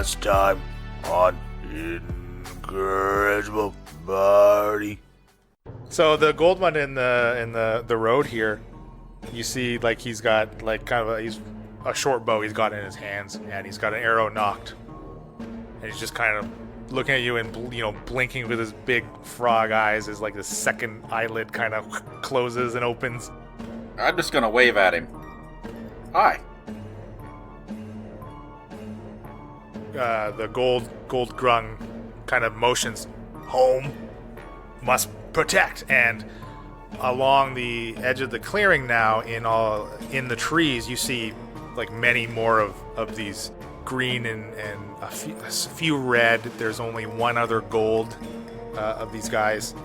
last time on Incorrigible Party. So the gold one in the road here, you see like he's got like he's a short bow he's got in his hands, and he's got an arrow knocked, and he's just kind of looking at you and blinking with his big frog eyes as like the second eyelid kind of closes and opens. I'm just gonna wave at him. Hi. The gold Grung kind of motions home, must protect, and along the edge of the clearing now, in the trees, you see like many more of these green and a few red. There's only one other gold of these guys.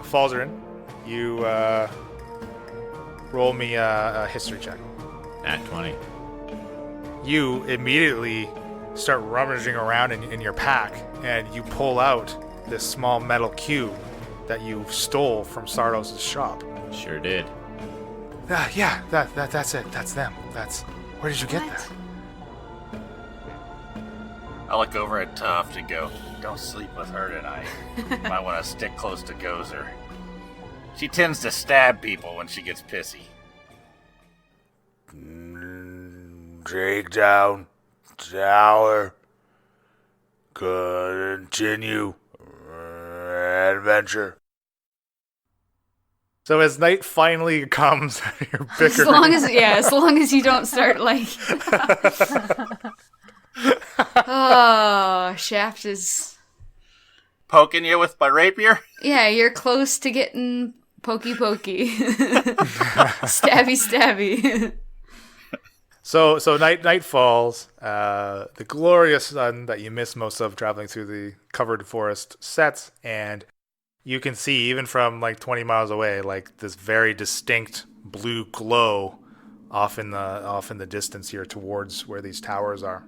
Falzarin, you roll me a history check. At 20. You immediately start rummaging around in your pack, and you pull out this small metal cube that you stole from Sardos' shop. Sure did. Yeah, that's it. That's them. Where did you get that? I look over at Tuft and go, don't sleep with her tonight. You might want to stick close to Gozer. She tends to stab people when she gets pissy. Take down tower. Continue adventure. So as night finally comes, you're bickering. As long as you don't start like. Oh, Shaft is Poking you with my rapier? Yeah, you're close to getting pokey. Stabby. So night falls. The glorious sun that you miss most of traveling through the covered forest sets, and you can see even from like 20 miles away, like this very distinct blue glow off in the distance here towards where these towers are.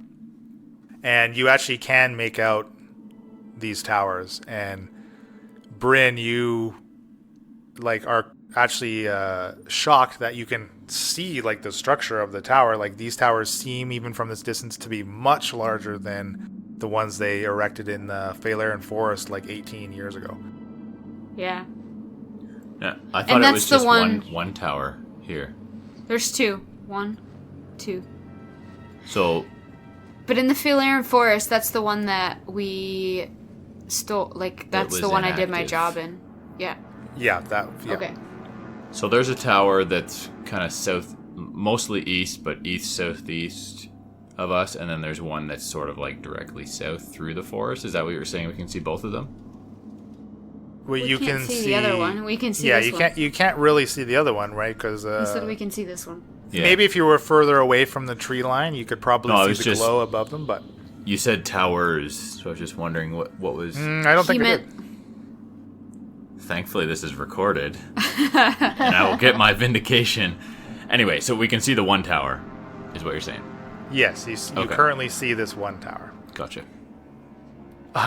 And you actually can make out these towers. And Bryn, you like are actually shocked that you can see like the structure of the tower. Like these towers seem even from this distance to be much larger than the ones they erected in the Phalarian Forest like 18 years ago. Yeah. Yeah, I thought it was just one tower here. There's two. 1, 2. So. But in the Phalarian Forest, that's the one that we stole. Like that's the one I did my job in. Yeah. Yeah. Okay. So there's a tower that's kind of south, mostly east, but east-southeast of us, and then there's one that's sort of like directly south through the forest. Is that what you were saying? We can see both of them? Well, you can see the other one. We can see this one. You can't really see the other one, right? Because instead we can see this one. Yeah. Maybe if you were further away from the tree line, you could probably see the glow above them. But you said towers, so I was just wondering what was. I don't think it did. Thankfully, this is recorded, and I will get my vindication. Anyway, so we can see the one tower, is what you're saying? Yes, you currently see this one tower. Gotcha.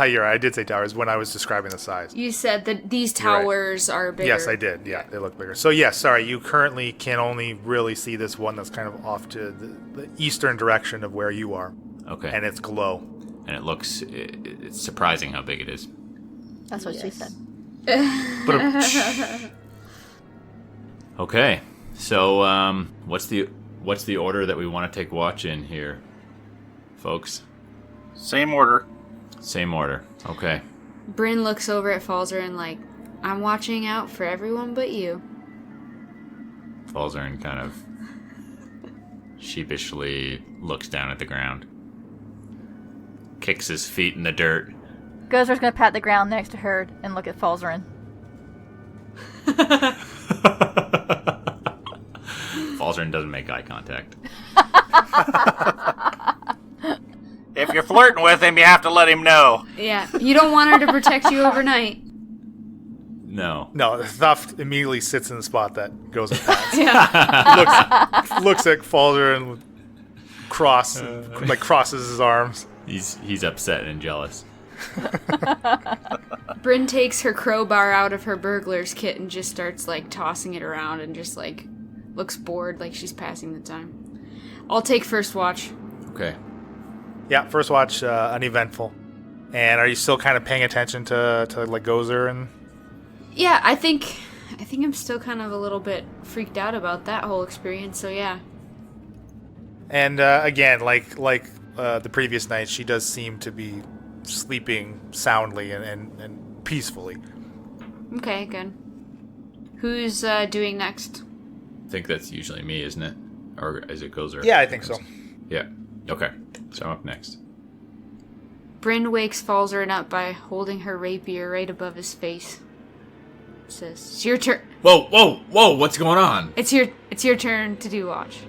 You're right, I did say towers when I was describing the size. You said that these towers are bigger. Yes, I did. Yeah, they look bigger. So, yes, sorry, you currently can only really see this one that's kind of off to the eastern direction of where you are. Okay. And it's glow. And it's surprising how big it is. That's what she said. Okay, so what's the order that we want to take watch in here, folks? Same order. Okay. Bryn looks over at Falzarin like, I'm watching out for everyone but you. Falzarin kind of sheepishly looks down at the ground, kicks his feet in the dirt. Gozer's gonna pat the ground next to her and look at Falzarin. Falzarin doesn't make eye contact. If you're flirting with him, you have to let him know. Yeah, you don't want her to protect you overnight. No, the Thuft immediately sits in the spot that goes in past. Yeah. looks at Falzarin and crosses his arms. He's upset and jealous. Bryn takes her crowbar out of her burglar's kit and just starts like tossing it around and just like looks bored, like she's passing the time. I'll take first watch. Okay. Yeah, first watch, uneventful. And are you still kind of paying attention to like Gozer and? Yeah, I think I'm still kind of a little bit freaked out about that whole experience. So yeah. And again, like the previous night, she does seem to be sleeping soundly and peacefully. Okay, good. Who's doing next? I think that's usually me, isn't it? Or is it Gozer? Yeah, I think so. Yeah. Okay. So I'm up next. Bryn wakes Falzarin up by holding her rapier right above his face. Says, "It's your turn. Whoa! What's going on? It's your turn to do watch."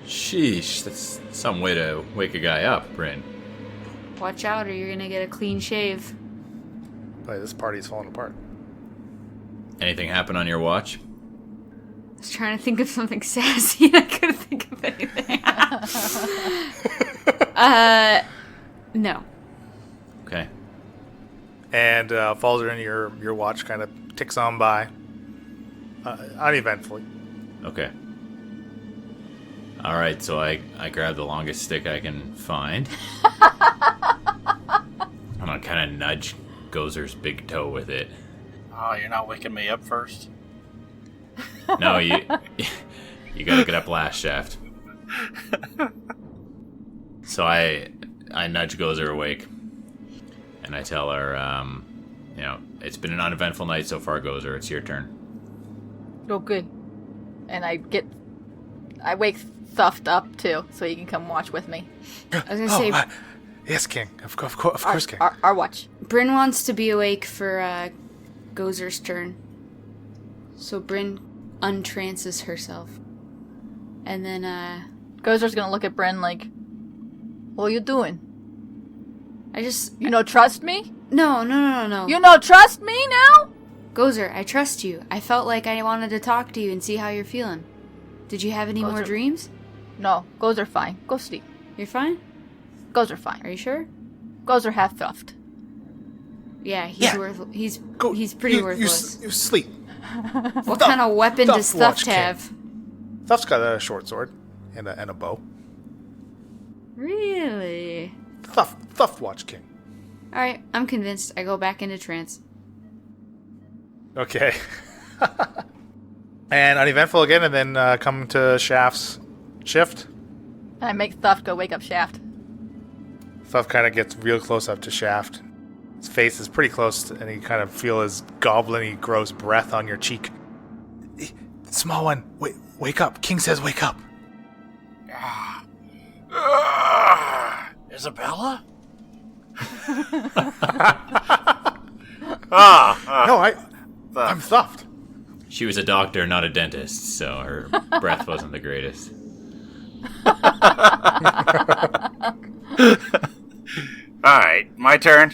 Sheesh, that's some way to wake a guy up, Bryn. Watch out, or you're gonna get a clean shave. Boy, this party's falling apart. Anything happen on your watch? I was trying to think of something sassy and I couldn't think of anything. No. Okay. And Falzarin, your watch kind of ticks on by, uneventfully. Okay. All right, so I grab the longest stick I can find. I'm gonna kind of nudge Gozer's big toe with it. Oh, you're not waking me up first? No, you gotta get up last, Shaft. So I nudge Gozer awake, and I tell her, it's been an uneventful night so far, Gozer. It's your turn. Oh, good. And I wake Thuffed up too, so you can come watch with me. I was gonna say, yes, King. Of course, King. Our watch. Bryn wants to be awake for Gozer's turn. So Bryn untrances herself. And then, Gozer's gonna look at Bryn like, what are you doing? You trust me? No. You trust me now? Gozer, I trust you. I felt like I wanted to talk to you and see how you're feeling. Did you have any more dreams? No, Gozer fine. Go sleep. You're fine? Gozer fine. Are you sure? Gozer half thuffed. Yeah, he's pretty worthless. You sleep. What kind of weapon does watch, Thuft have? Thuft's got a short sword and a bow. Really? Thuft watch, King. Alright, I'm convinced. I go back into trance. Okay. And uneventful again, and then come to Shaft's shift. And I make Thuft go wake up Shaft. Thuft kind of gets real close up to Shaft. His face is pretty close, and you kind of feel his goblin-y, gross breath on your cheek. Small one, wake up. King says wake up. Isabella? No, I'm Thuft. She was a doctor, not a dentist, so her breath wasn't the greatest. Alright, my turn.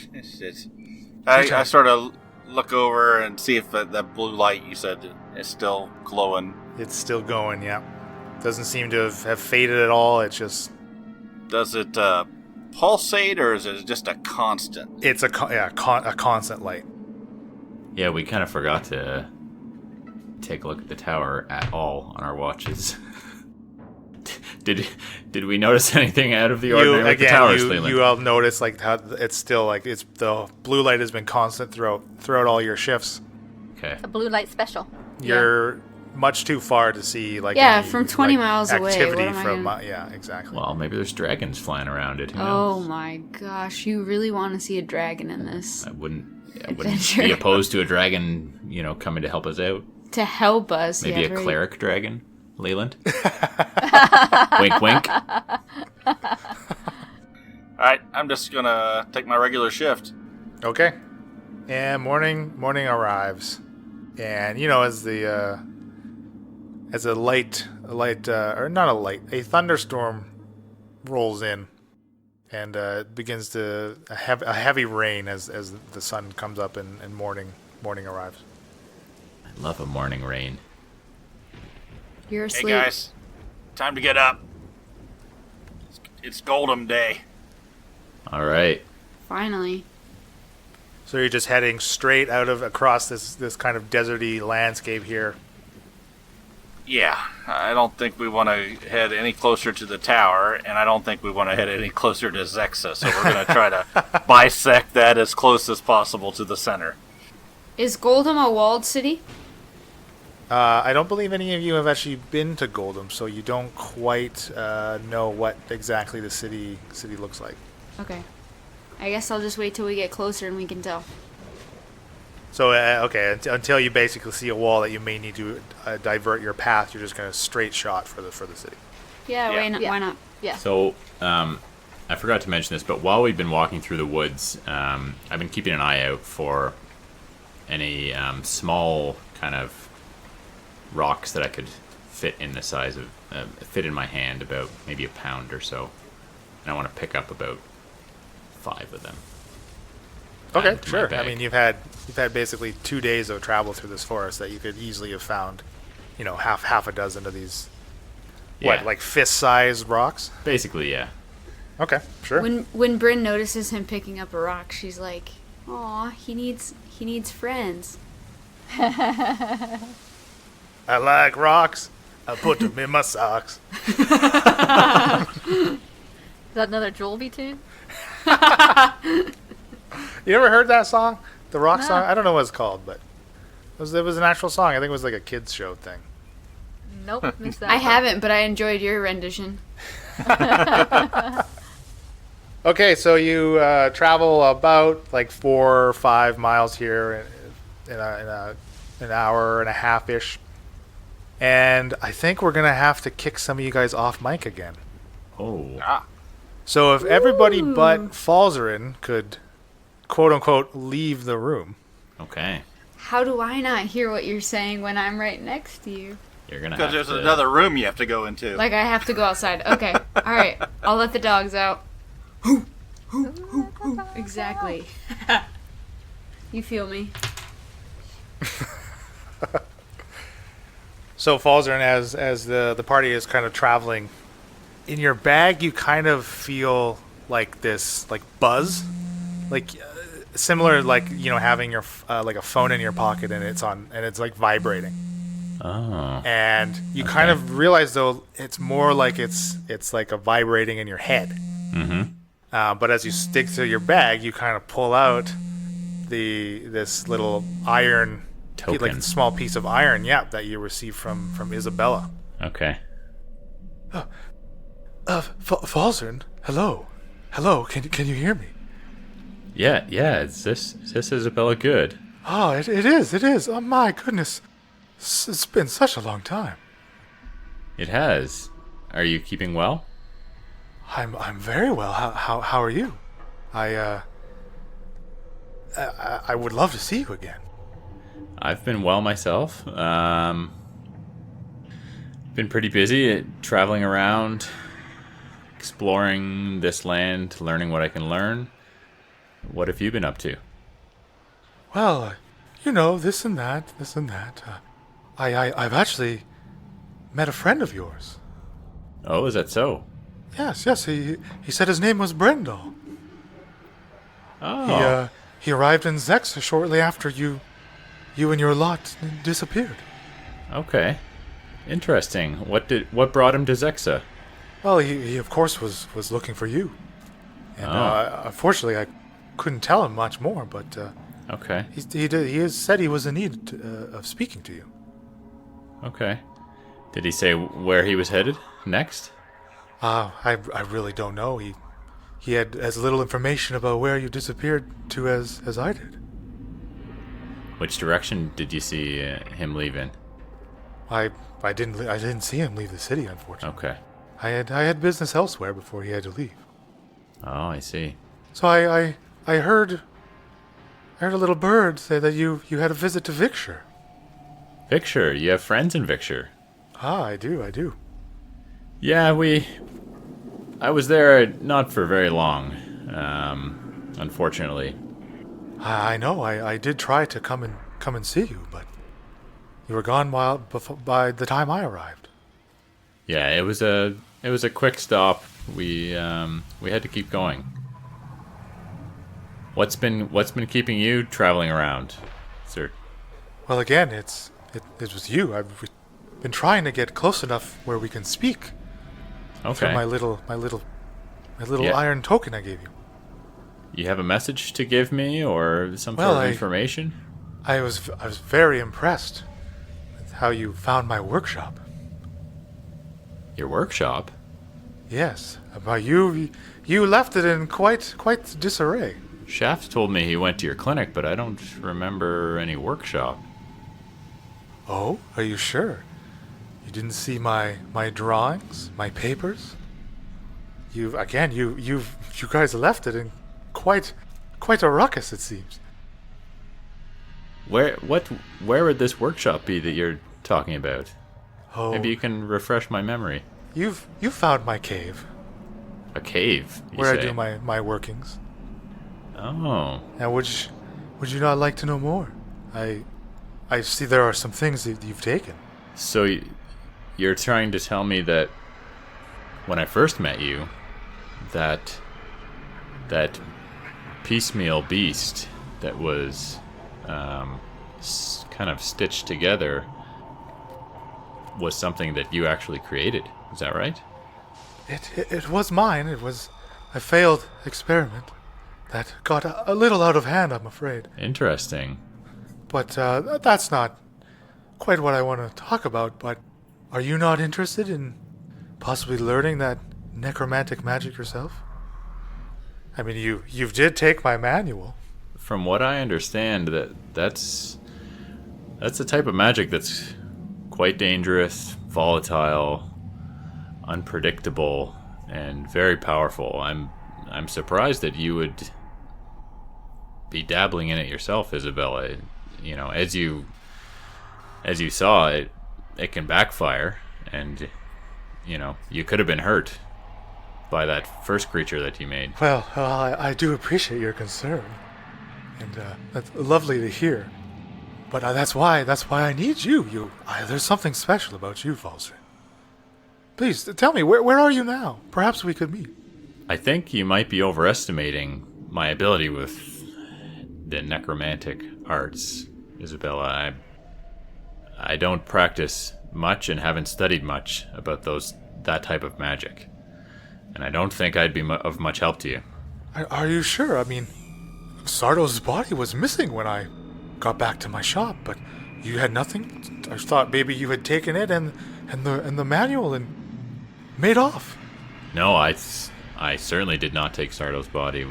I sort of look over and see if that blue light you said is still glowing. It's still going, yeah. Doesn't seem to have faded at all. It's just... Does it pulsate, or is it just a constant? It's a constant light. Yeah, we kind of forgot to take a look at the tower at all on our watches. Did we notice anything out of the ordinary with the tower, Sleeland? You all notice like how it's still like the blue light has been constant throughout all your shifts. Okay. A blue light special. You're much too far to see like from 20 miles away. Activity what am I gonna... yeah, exactly. Well, maybe there's dragons flying around it. Who knows? Oh my gosh, you really want to see a dragon in this? I wouldn't be opposed to a dragon, coming to help us out. To help us, maybe a cleric dragon, Leland. Wink, wink. Alright, I'm just gonna take my regular shift. Okay. And morning arrives, and as a thunderstorm rolls in, and begins to have a heavy rain as the sun comes up and morning arrives. I love a morning rain. You're asleep. Hey guys, time to get up. It's Goldum Day. All right. Finally. So you're just heading straight across this kind of deserty landscape here. Yeah, I don't think we want to head any closer to the tower, and I don't think we want to head any closer to Zexa, so we're going to try to bisect that as close as possible to the center. Is Goldum a walled city? I don't believe any of you have actually been to Goldum, so you don't quite know what exactly the city looks like. Okay. I guess I'll just wait till we get closer and we can tell. So, okay, until you basically see a wall that you may need to divert your path, you're just going to straight shot for the city. Yeah, Yeah. why not? Yeah. So, I forgot to mention this, but while we've been walking through the woods, I've been keeping an eye out for any small kind of rocks that I could fit in the size of, fit in my hand, about maybe a pound or so. And I want to pick up about 5 of them. Okay, Add to my sure. I bag. mean, you've had basically 2 days of travel through this forest that you could easily have found, half a dozen of these, Yeah. like fist-sized rocks? Basically, yeah. Okay, sure. When Bryn notices him picking up a rock, she's like, "Aw, he needs friends." I like rocks. I put them in my socks. Is that another Jolby tune? You ever heard that song? The rock No. song? I don't know what it's called, but it was an actual song. I think it was like a kids show thing. Nope, missed that. I one. haven't, but I enjoyed your rendition. Okay, so you travel about like 4 or 5 miles here in an hour and a half ish, and I think we're gonna have to kick some of you guys off mic again. Oh. So if everybody but Falzarin could, quote unquote, leave the room. Okay. How do I not hear what you're saying when I'm right next to you? You're gonna Because have there's to... another room you have to go into. Like I have to go outside. Okay. All right. I'll let the dogs out. Exactly. You feel me? So Falzarin, as the party is kind of traveling, in your bag you kind of feel like this like buzz, like similar like having your like a phone in your pocket and it's like vibrating. Oh. And you kind of realize though it's more like it's like a vibrating in your head. Mm-hmm. But as you stick to your bag, you kind of pull out this little iron, Token. like small piece of iron, that you received from Isabella. Okay. Falzarin, hello, can you hear me? Yeah. Is this Isabella good? Oh, it is. Oh my goodness, it's been such a long time. It has. Are you keeping well? I'm very well. How are you? I would love to see you again. I've been well myself. Been pretty busy traveling around, exploring this land, learning what I can learn. What have you been up to? Well, this and that. I've actually met a friend of yours. Oh, is that so? Yes. He said his name was Brendel. Oh. He arrived in Zexa shortly after you and your lot disappeared. Okay. Interesting. What brought him to Zexa? Well, he of course was looking for you, and Oh. unfortunately I couldn't tell him much more. But Okay. he has said he was in need of speaking to you. Okay. Did he say where he was headed next? I really don't know. He had as little information about where you disappeared to as I did. Which direction did you see him leave in? I didn't see him leave the city, unfortunately. Okay. I had business elsewhere before he had to leave. Oh, I see. So I heard a little bird say that you had a visit to Victor. Victor, you have friends in Victor. Ah, I do. Yeah, I was there not for very long, unfortunately. I know. I did try to come and see you, but you were gone by the time I arrived. Yeah, it was a quick stop. We had to keep going. What's been keeping you traveling around, sir? Well, again, it was you. been trying to get close enough where we can speak. Okay. For my little Yeah. iron token I gave you. You have a message to give me or some Well, sort of information? I was very impressed with how you found my workshop. Your workshop? Yes, about you left it in quite disarray. Shaft told me he went to your clinic, but I don't remember any workshop. Oh, are you sure? You didn't see my drawings, my papers? You guys left it in quite a ruckus, it seems. Where would this workshop be that you're talking about? Oh, Maybe you can refresh my memory. you found my cave A cave, you where say? I do my workings. Oh. And would you not like to know more? I see there are some things that you've taken. So you're trying to tell me that when I first met you, that piecemeal beast that was kind of stitched together was something that you actually created. Is that right? It was mine. It was a failed experiment that got a little out of hand, I'm afraid. Interesting. But that's not quite what I want to talk about. But are you not interested in possibly learning that necromantic magic yourself? I mean, you did take my manual. From what I understand, that's the type of magic that's quite dangerous, volatile, unpredictable, and very powerful. I'm surprised that you would be dabbling in it yourself, Isabella. You know, as you saw, it can backfire, and you know, you could have been hurt by that first creature that you made. Well, I do appreciate your concern, and that's lovely to hear. But that's why I need you. There's something special about you, Falstrin. Please tell me, where are you now? Perhaps we could meet. I think you might be overestimating my ability with the necromantic arts, Isabella. I don't practice much and haven't studied much about that type of magic, and I don't think I'd be of much help to you. Are you sure? I mean, Sardo's body was missing when I got back to my shop, but you had nothing. I thought maybe you had taken it and the manual and made off. No, I certainly did not take Sardo's body.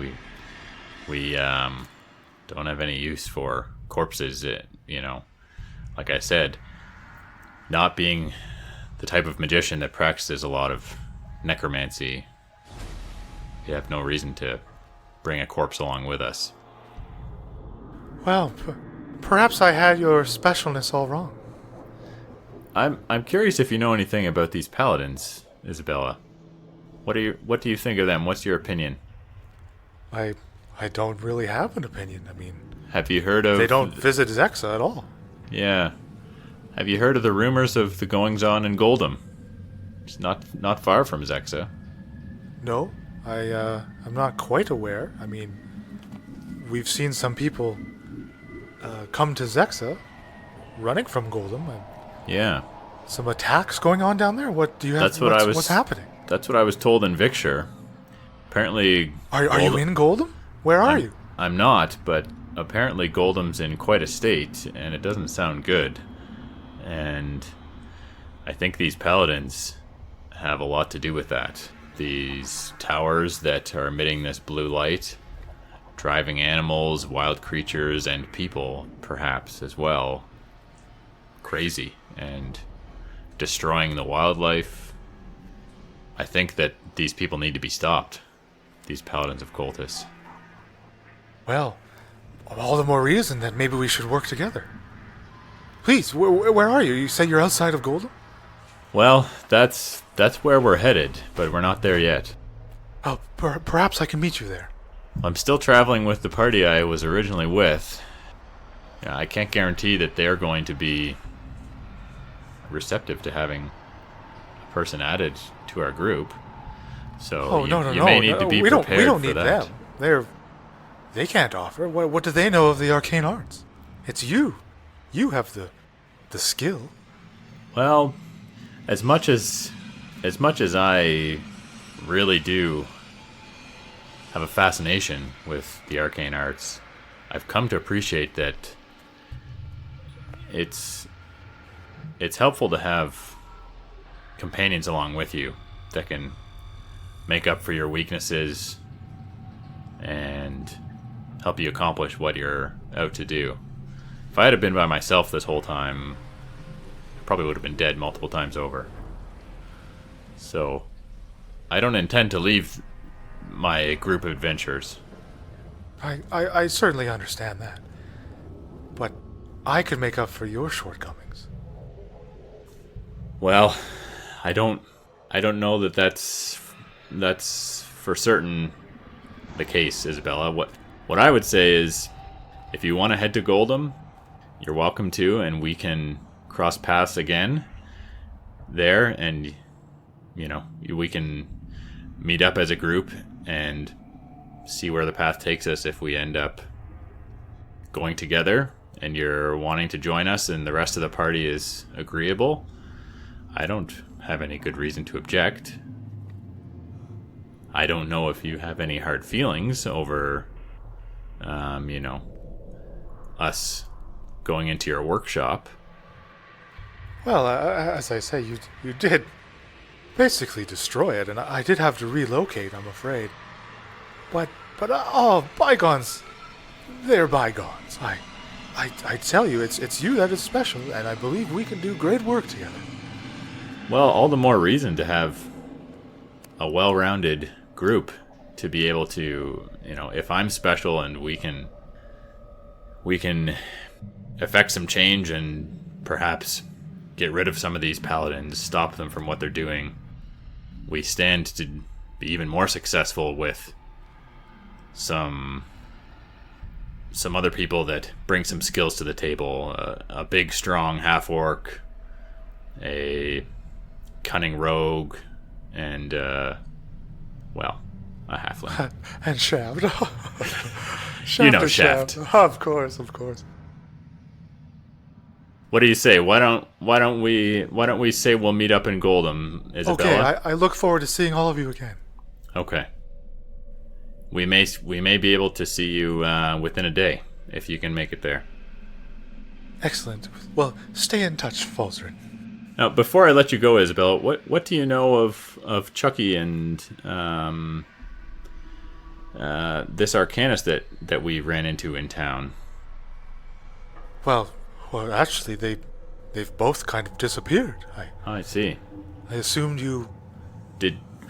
We don't have any use for corpses. You know, like I said, not being the type of magician that practices a lot of necromancy, we have no reason to bring a corpse along with us. Well, perhaps I had your specialness all wrong. I'm curious if you know anything about these paladins, Isabella. What do you think of them? What's your opinion? I don't really have an opinion. I mean, Have you heard of... they don't visit Zexa at all. Yeah. Have you heard of the rumors of the goings-on in Goldum? It's not far from Zexa. No, I'm not quite aware. I mean, we've seen some people come to Zexa running from Goldum, and Yeah. some attacks going on down there. What do you have? What's happening? That's what I was told in Victor. Apparently... Are you in Goldum? Where are you? I'm not, but apparently Goldum's in quite a state, and it doesn't sound good. And I think these paladins have a lot to do with that. These towers that are emitting this blue light, driving animals, wild creatures, and people, perhaps, as well, crazy, and destroying the wildlife. I think that these people need to be stopped, these paladins of Cultus. Well, all the more reason that maybe we should work together. Please, where are you? You say you're outside of Goldum? Well, that's where we're headed, but we're not there yet. Oh, perhaps I can meet you there. I'm still traveling with the party I was originally with. Yeah, I can't guarantee that they're going to be receptive to having a person added to our group. So you may need to be prepared we don't for need that. them. They can't offer. What do they know of the arcane arts? It's you. You have the skill. Well, As much as I really do have a fascination with the arcane arts, I've come to appreciate that it's helpful to have companions along with you that can make up for your weaknesses and help you accomplish what you're out to do. If I had been by myself this whole time, I probably would have been dead multiple times over. So, I don't intend to leave my group of adventurers. I certainly understand that. But I could make up for your shortcomings. Well, I don't know that that's for certain the case, Isabella. What I would say is, if you want to head to Goldum, you're welcome to, and we can cross paths again there, and we can meet up as a group and see where the path takes us. If we end up going together and you're wanting to join us and the rest of the party is agreeable, I don't have any good reason to object. I don't know if you have any hard feelings over, us going into your workshop. Well, as I say, you did basically destroy it, and I did have to relocate, I'm afraid. But bygones, they're bygones. I tell you, it's you that is special, and I believe we can do great work together. Well, all the more reason to have a well-rounded group to be able to, if I'm special and we can effect some change and perhaps get rid of some of these paladins, stop them from what they're doing, we stand to be even more successful with some other people that bring some skills to the table. A big, strong half-orc, a cunning rogue, and, a halfling. And Shaft. Shaft. Of course. What do you say? Why don't we say we'll meet up in Goldum, Isabella? Okay, I look forward to seeing all of you again. Okay. We may be able to see you within a day if you can make it there. Excellent. Well, stay in touch, Falzarin. Now, before I let you go, Isabella, what do you know of Chucky and this Arcanist that we ran into in town? Well, actually, they've both kind of disappeared. I see. I assumed you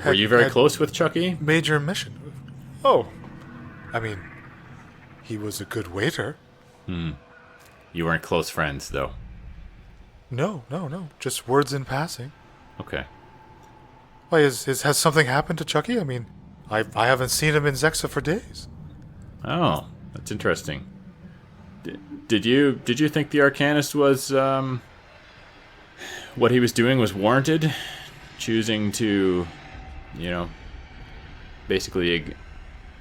were you very close with Chucky? made your mission. Oh, I mean, he was a good waiter. You weren't close friends, though. No. Just words in passing. Okay. Why, has something happened to Chucky? I mean, I haven't seen him in Zexa for days. Oh, that's interesting. Did you think the Arcanist was what he was doing was warranted? Choosing to, basically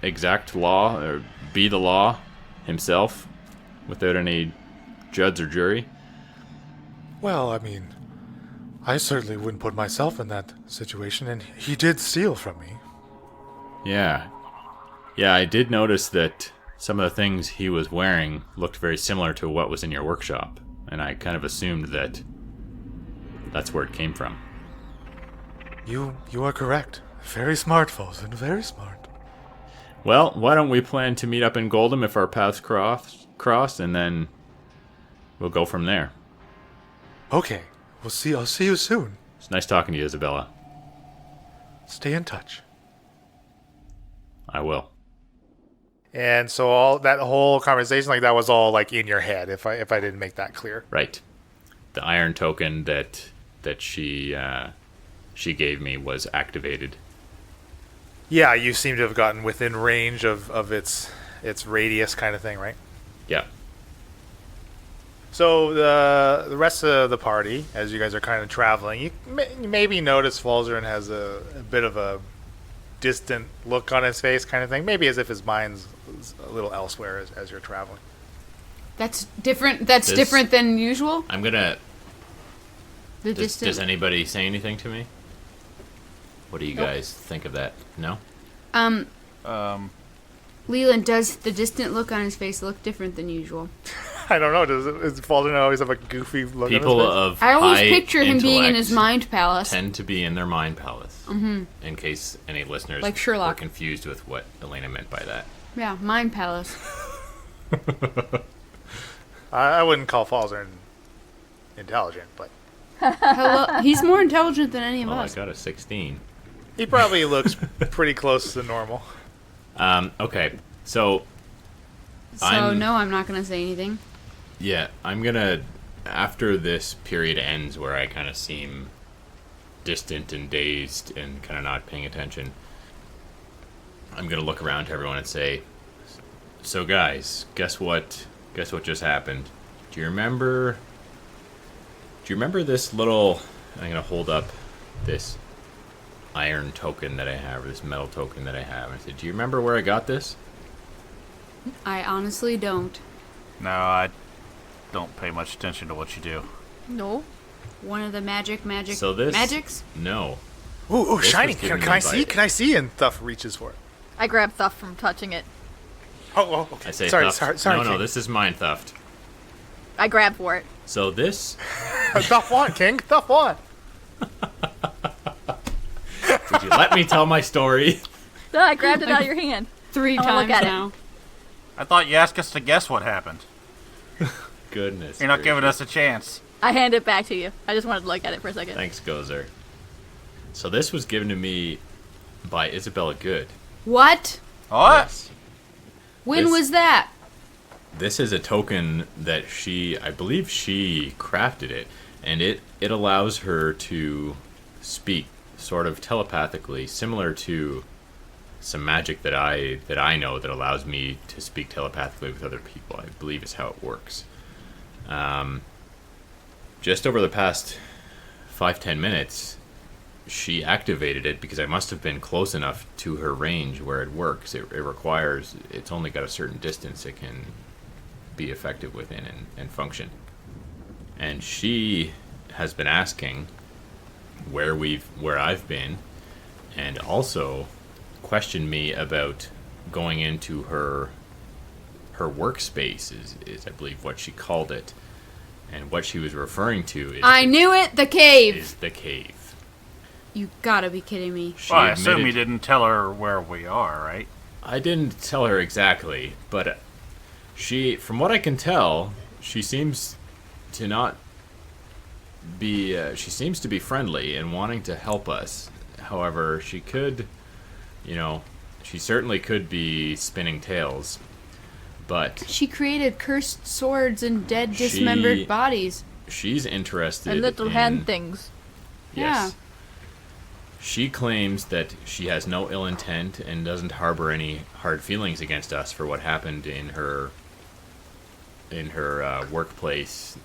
exact law or be the law himself without any judge or jury? Well, I mean, I certainly wouldn't put myself in that situation, and he did steal from me. Yeah, I did notice that some of the things he was wearing looked very similar to what was in your workshop, and I kind of assumed that that's where it came from. You are correct. Very smart, Fulton, very smart. Well, why don't we plan to meet up in Goldum if our paths cross, and then we'll go from there. Okay, I'll see you soon. It's nice talking to you, Isabella. Stay in touch. I will. And so all that whole conversation like that was all like in your head, if I didn't make that clear. Right. The iron token that she gave me was activated. Yeah, you seem to have gotten within range of its radius kind of thing, right? Yeah. So the rest of the party, as you guys are kind of traveling, you maybe notice Falzarin has a bit of a distant look on his face kind of thing, maybe as if his mind's a little elsewhere as you're traveling. That's different. That's different than usual. I'm gonna The Does distant. anybody say anything to me? What do you Nope. guys think of that? No? Leland, does the distant look on his face look different than usual? I don't know. Does Falden always have a goofy look People on his face? of I always high picture him being in his intellect mind palace. tend to be in their mind palace. Mm-hmm. In case any listeners Like Sherlock. were confused with what Elena meant by that. Yeah, mind palace. I wouldn't call Falden intelligent, but Hello, he's more intelligent than any of Well, I us. got a 16. he probably looks pretty close to normal. Okay, so So no, I'm not gonna say anything. yeah, I'm gonna, after this period ends where I kind of seem distant and dazed and kind of not paying attention, I'm gonna look around to everyone and say, so guys, guess what just happened? Do you remember this little, I'm gonna hold up this iron token that I have, or this metal token that I have. I said, do you remember where I got this? I honestly don't. No, I don't pay much attention to what you do. No. One of the magic So this magics? No. Ooh, This shiny. was given Can me I by- see? Can I see? And Thuff reaches for it. I grab Thuff from touching it. Oh, okay. I say sorry, theft. sorry. No, King. this is mine theft. I grab for it. So this, Thuff one, King. Thuff one. would you let me tell my story? No, I grabbed it out of your hand. 3 I wanna look times at it. now. I thought you asked us to guess what happened. Goodness. You're not giving gracious. us a chance. I hand it back to you. I just wanted to look at it for a second. Thanks, Gozer. So this was given to me by Isabella Good. What? What? When This- was that? This is a token that I believe she crafted it, and it allows her to speak sort of telepathically, similar to some magic that I know that allows me to speak telepathically with other people. I believe is how it works. Just over the past 5-10 minutes, she activated it because I must have been close enough to her range where it works. It requires, it's only got a certain distance it can be effective within and function. And she has been asking where I've been, and also questioned me about going into her workspace is I believe what she called it. And what she was referring to is I knew it! The cave! is the cave. You gotta be kidding me. She Well, I assume admitted- you didn't tell her where we are, right? I didn't tell her exactly, but she, from what I can tell, she seems to not be. She seems to be friendly and wanting to help us. However, she could, she certainly could be spinning tales. But She created cursed swords and dead, dismembered bodies. she's interested And little in hand things. Yes. She claims that she has no ill intent and doesn't harbor any hard feelings against us for what happened in her workplace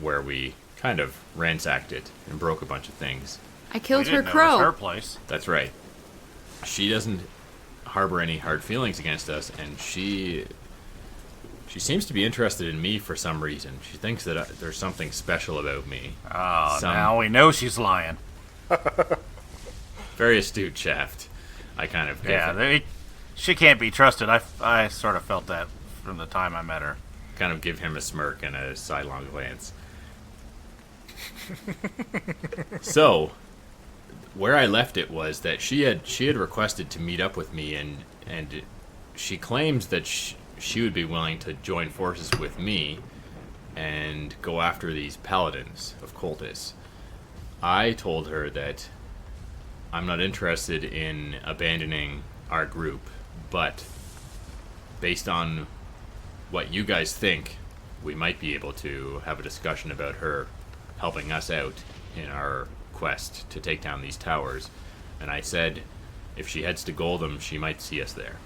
where we kind of ransacked it and broke a bunch of things. I killed We her didn't know it was crow. her place. That's right. She doesn't harbor any hard feelings against us, and she seems to be interested in me for some reason. She thinks that there's something special about me. Oh, Some- now we know she's lying. Very astute, Shaft. I kind of She can't be trusted. I sort of felt that from the time I met her. kind of give him a smirk and a sidelong glance. So, where I left it was that she had requested to meet up with me, and she claims that she would be willing to join forces with me and go after these paladins of Cultus. I told her that I'm not interested in abandoning our group, but based on what you guys think, we might be able to have a discussion about her helping us out in our quest to take down these towers. And I said, if she heads to Goldum, she might see us there.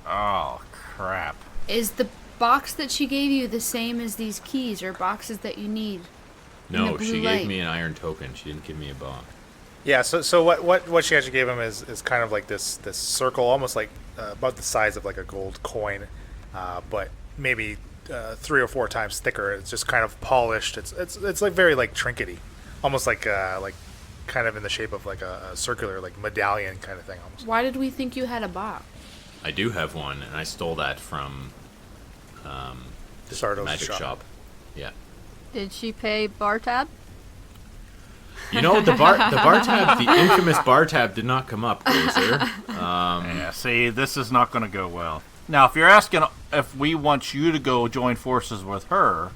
Oh, crap. Is the box that she gave you the same as these keys or boxes that you need? No, blue she light. gave me an iron token. She didn't give me a bomb. Yeah. So what she actually gave him is kind of like this circle, almost like about the size of like a gold coin, but maybe 3 or 4 times thicker. It's just kind of polished. It's like very like trinkety, almost like kind of in the shape of like a circular like medallion kind of thing almost. Why did we think you had a box? I do have one, and I stole that from the Sardo's magic shop. Yeah. Did she pay bar tab? You know, the bar tab, the infamous bar tab did not come up, Glazer. Yeah, see, this is not going to go well. Now, if you're asking if we want you to go join forces with her,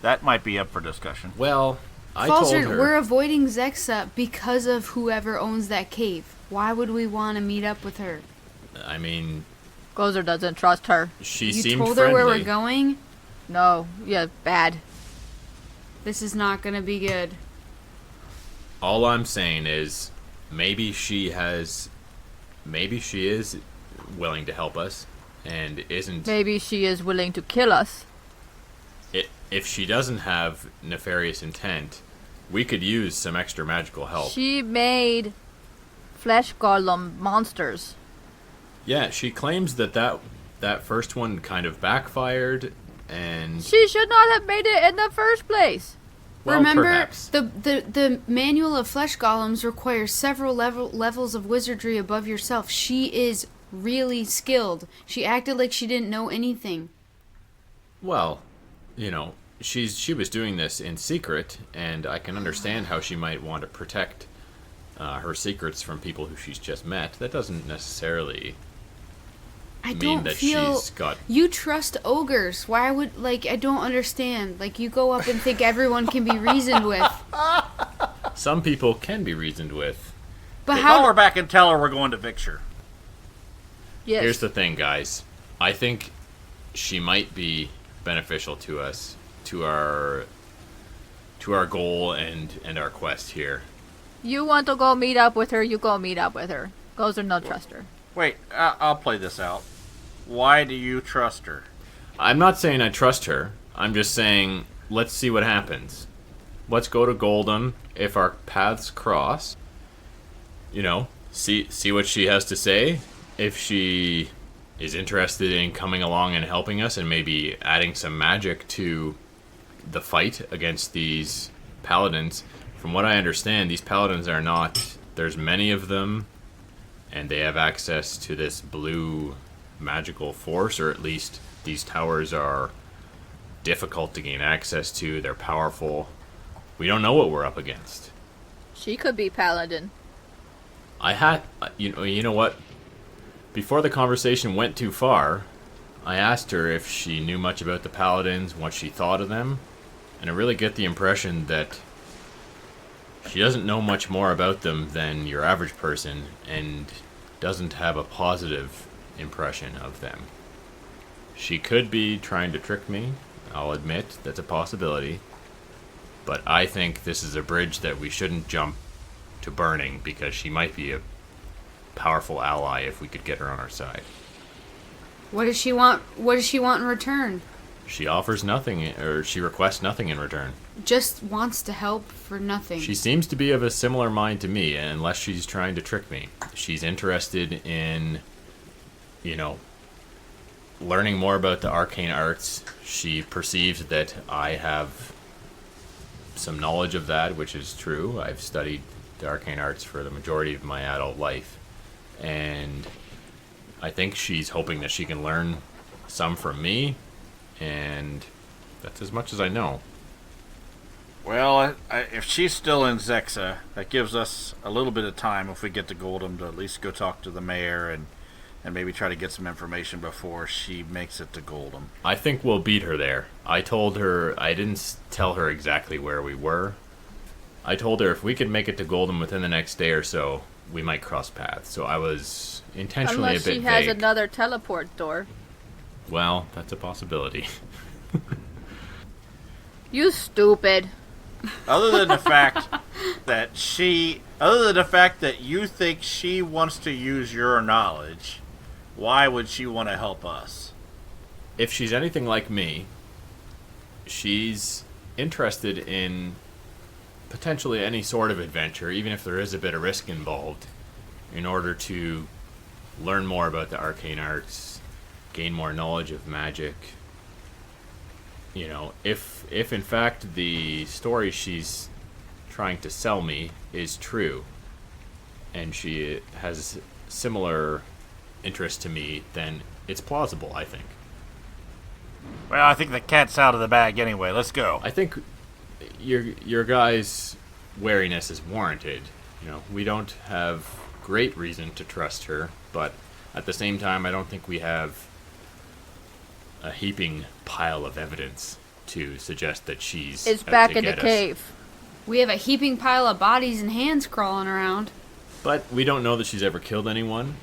that might be up for discussion. Well, I told Falzern, her. we're avoiding Zexa because of whoever owns that cave. Why would we want to meet up with her? I mean, Gozer doesn't trust her. she You seemed told friendly. her where we're going? No, yeah, bad. This is not going to be good. All I'm saying is, maybe she is willing to help us, and isn't. Maybe she is willing to kill us. If she doesn't have nefarious intent, we could use some extra magical help. She made flesh golem monsters. Yeah, she claims that first one kind of backfired, and She should not have made it in the first place. well, Remember, perhaps. the manual of flesh golems requires several levels of wizardry above yourself. She is really skilled. She acted like she didn't know anything. Well, you know, she was doing this in secret, and I can understand how she might want to protect her secrets from people who she's just met. That doesn't necessarily I mean don't that feel she's got. you trust ogres. Why would I don't understand. Like you go up and think everyone can be reasoned with. Some people can be reasoned with. But Call her how back and tell her we're going to Victor. Yes. Here's the thing, guys. I think she might be beneficial to us, to our goal and our quest here. You want to go meet up with her, you go meet up with her. Gozer no trust her. Wait, I'll play this out. Why do you trust her? I'm not saying I trust her. I'm just saying let's see what happens. Let's go to Goldum. If our paths cross, you know, see what she has to say. If she is interested in coming along and helping us and maybe adding some magic to the fight against these paladins. From what I understand, these paladins are not... There's many of them, and they have access to this blue magical force, or at least these towers are difficult to gain access to. They're powerful. We don't know what we're up against. She could be paladin. You know what? Before the conversation went too far, I asked her if she knew much about the paladins, what she thought of them, and I really get the impression that she doesn't know much more about them than your average person, and doesn't have a positive impression of them. She could be trying to trick me, I'll admit, that's a possibility, but I think this is a bridge that we shouldn't jump to burning, because she might be a powerful ally if we could get her on our side. what does she want? What does she want in return? She offers nothing, or she requests nothing in return. Just wants to help for nothing. She seems to be of a similar mind to me, unless she's trying to trick me. She's interested in, you know, learning more about the arcane arts. She perceives that I have some knowledge of that, which is true. I've studied the arcane arts for the majority of my adult life. And I think she's hoping that she can learn some from me, and that's as much as I know. Well, if she's still in Zexa, that gives us a little bit of time if we get to Goldum to at least go talk to the mayor and maybe try to get some information before she makes it to Goldum. I think we'll beat her there. I told her, I didn't tell her exactly where we were. I told her if we could make it to Goldum within the next day or so, we might cross paths. So I was intentionally Unless a bit she has vague. another teleport door. Well, that's a possibility. You stupid. Other than the fact that you think she wants to use your knowledge, why would she want to help us? If she's anything like me, she's interested in potentially any sort of adventure, even if there is a bit of risk involved, in order to learn more about the arcane arts, gain more knowledge of magic, if in fact the story she's trying to sell me is true, and she has similar interest to me, then it's plausible, I think. Well, I think the cat's out of the bag anyway. Let's go. I think your guy's wariness is warranted. We don't have great reason to trust her, but at the same time, I don't think we have a heaping pile of evidence to suggest that she's It's out back to in the get us. cave. We have a heaping pile of bodies and hands crawling around. But we don't know that she's ever killed anyone.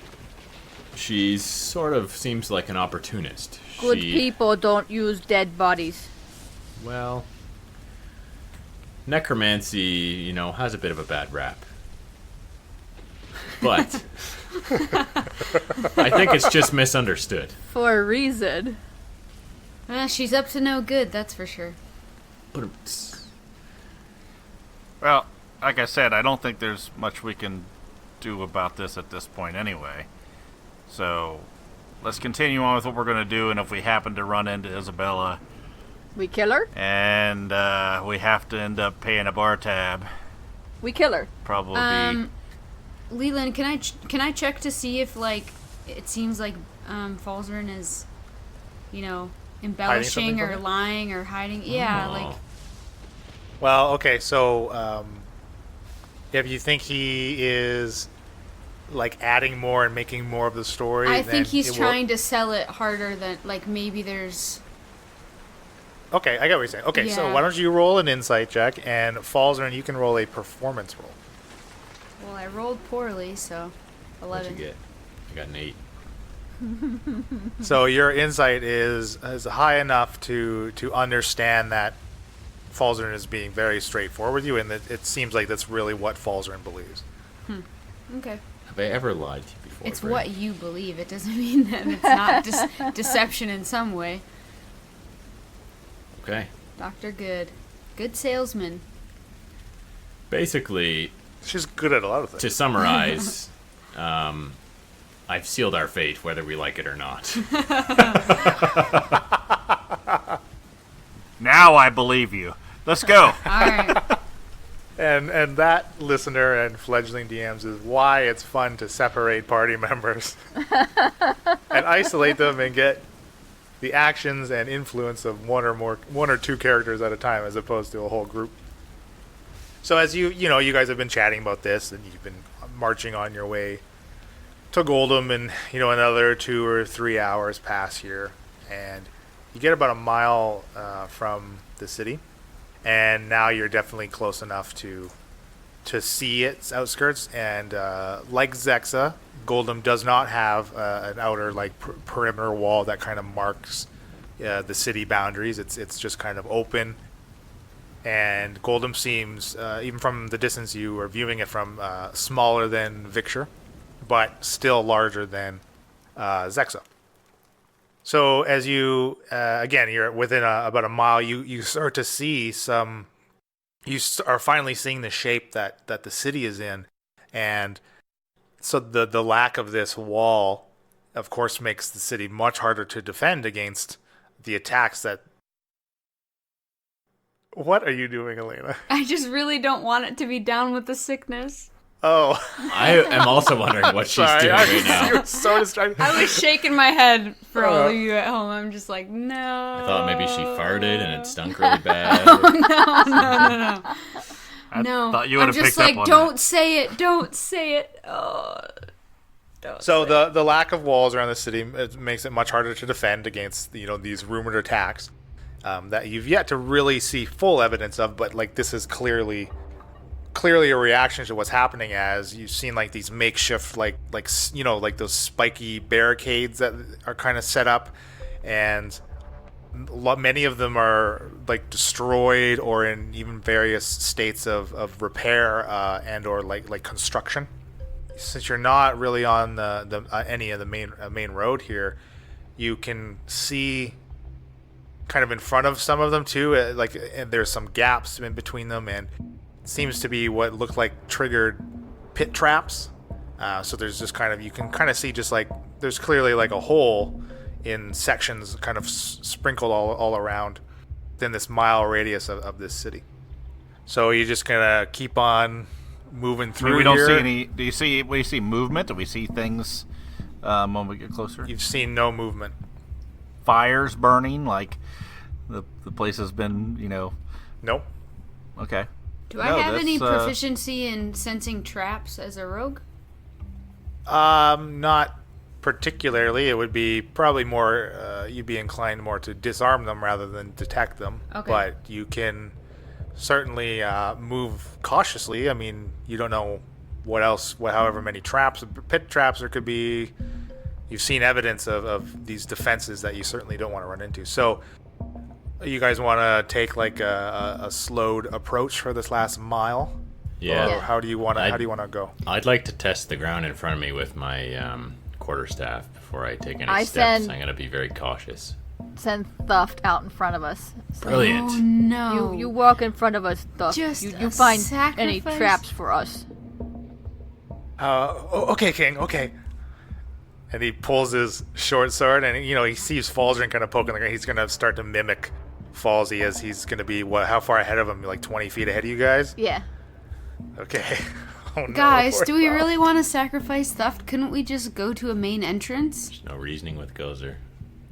She sort of seems like an opportunist. Good people don't use dead bodies. Well, necromancy, has a bit of a bad rap. But I think it's just misunderstood. For a reason. She's up to no good, that's for sure. Well, like I said, I don't think there's much we can do about this at this point anyway. So, let's continue on with what we're going to do, and if we happen to run into Isabella, We kill her? and we have to end up paying a bar tab, We kill her. probably Leland, can I check to see if it seems like Falzarin is, embellishing something or from it? lying or hiding? Yeah, Oh. Well, okay, so if you think he is adding more and making more of the story, I then think he's it will- trying to sell it harder than maybe there's. Okay, I get what you're saying. Okay, so Yeah. why don't you roll an insight check, and Falzarin, you can roll a performance roll. Well, I rolled poorly, so What'd 11. you get? I got an 8. So your insight is high enough to understand that Falzarin is being very straightforward with you, and that it seems like that's really what Falzarin believes. Okay. Have I ever lied to you before? It's Bryn? what you believe. It doesn't mean that it's not deception in some way. Okay. Dr. Good. Good salesman. Basically, She's good at a lot of things. to summarize, I've sealed our fate, whether we like it or not. now I believe you. Let's go. All right. And that, listener and fledgling DMs, is why it's fun to separate party members and isolate them and get the actions and influence of one or two characters at a time, as opposed to a whole group. So as you guys have been chatting about this, and you've been marching on your way to Goldum, and another 2 or 3 hours pass here, and you get about a mile from the city. And now you're definitely close enough to see its outskirts. And like Zexa, Goldum does not have an outer perimeter wall that kind of marks the city boundaries. It's just kind of open. And Goldum seems, even from the distance you are viewing it from, smaller than Victor, but still larger than Zexa. So as you, again, you're within about a mile, you start to see you are finally seeing the shape that the city is in. And so the lack of this wall, of course, makes the city much harder to defend against the attacks that... What are you doing, Elena? I just really don't want it to be down with the sickness. Oh. I am also wondering what she's doing right now. You're so distracted. I was shaking my head for all of you at home. I'm just like, no. I thought maybe she farted and it stunk really bad. No. No. thought you would I'm have just picked like, up on don't say it. Don't say it. Oh. Don't So say the lack of walls around the city, it makes it much harder to defend against these rumored attacks that you've yet to really see full evidence of. But this is clearly a reaction to what's happening, as you've seen these makeshift those spiky barricades that are kind of set up, and many of them are destroyed or in even various states of repair and or construction. Since you're not really on the any of the main road here, you can see kind of in front of some of them too, and there's some gaps in between them, and it seems to be what look like triggered pit traps. So there's just you can kind of see there's clearly a hole in sections kind of sprinkled all around. within this mile radius of this city. So you're just gonna keep on moving I through mean, we don't here. see any. Do you see movement? Do we see things when we get closer? You've seen no movement. Fires burning, like the place has been, Nope. Okay. Do I have any proficiency in sensing traps as a rogue? Not particularly. It would be probably more. You'd be inclined more to disarm them rather than detect them. Okay. But you can certainly move cautiously. I mean, you don't know what else. However many traps, pit traps there could be. You've seen evidence of these defenses that you certainly don't want to run into. So, you guys want to take like a slowed approach for this last mile? Yeah. Or how do you want to go? I'd like to test the ground in front of me with my quarterstaff before I take any I steps. send- I'm going to be very cautious. Send Thuft out in front of us. So Brilliant. Oh no. You walk in front of us, Thuft. Just You a find any sacrifice? traps for us. Okay, King. Okay. And he pulls his short sword, and he sees Falzern kind of poking the ground. He's gonna start to mimic Falsey as he's gonna be how far ahead of him? Like 20 feet ahead of you guys? Yeah. Okay. Oh, no. Guys, do we really want to sacrifice Theft? Couldn't we just go to a main entrance? There's no reasoning with Gozer.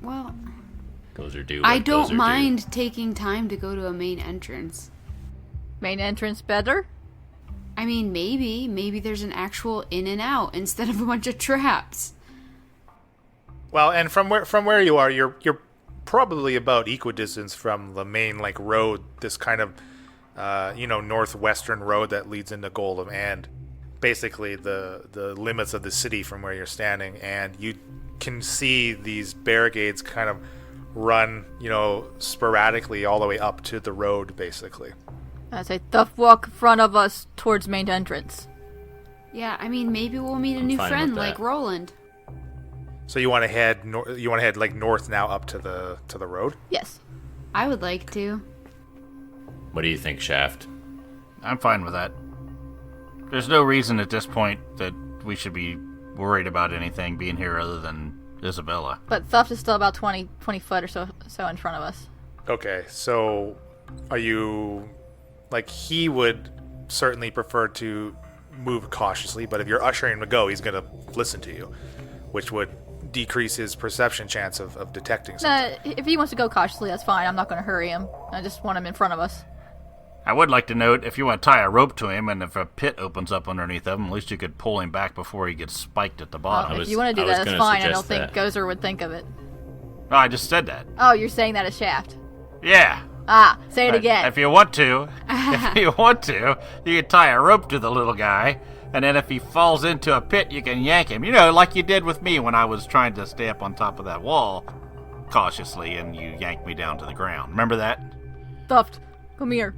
Well, Gozer do. I what don't Gozer do. mind taking time to go to a main entrance. Main entrance better? I mean, maybe there's an actual in and out instead of a bunch of traps. Well, and from where you are, you're probably about equidistance from the main road. This kind of northwestern road that leads into Goldum, and basically the limits of the city from where you're standing. And you can see these barricades kind of run, sporadically all the way up to the road, basically. I say Thuft walk in front of us towards main entrance. Yeah, I mean, maybe we'll meet a new fine friend with like that. Roland. So you want to head north now up to the road. Yes. I would like to. What do you think, Shaft? I'm fine with that. There's no reason at this point that we should be worried about anything being here other than Isabella. But Thuft is still about 20 foot or so in front of us. Okay, so are you he would certainly prefer to move cautiously, but if you're ushering him to go, he's going to listen to you, which would decrease his perception chance of detecting something. If he wants to go cautiously, that's fine. I'm not going to hurry him. I just want him in front of us. I would like to note, if you want to tie a rope to him, and if a pit opens up underneath him, at least you could pull him back before he gets spiked at the bottom. If you want to do I was that, that's gonna fine. I don't suggest think Gozer would think of it. Oh, I just said that. Oh, you're saying that as Shaft. Yeah. Say it again. If you want to, you can tie a rope to the little guy, and then if he falls into a pit, you can yank him. Like you did with me when I was trying to stay up on top of that wall cautiously, and you yanked me down to the ground. Remember that? Thuft, come here.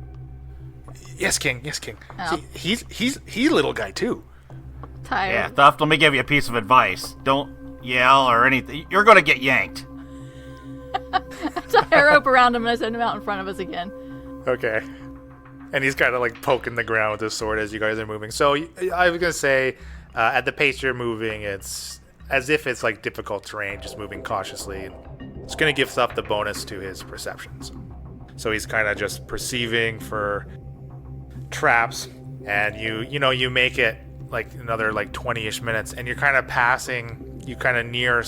Yes, King. Yes, King. Oh. See, he's a little guy too. Tired. Yeah, Thuft, let me give you a piece of advice. Don't yell or anything. You're going to get yanked. Tie a rope around him and I send him out in front of us again. Okay. And he's kind of poking the ground with his sword as you guys are moving. So I was gonna say, at the pace you're moving, it's as if it's difficult terrain, just moving cautiously. It's gonna give Thup the bonus to his perceptions. So he's kind of just perceiving for traps, and you make it another 20-ish minutes, and you're kind of passing. You kind of near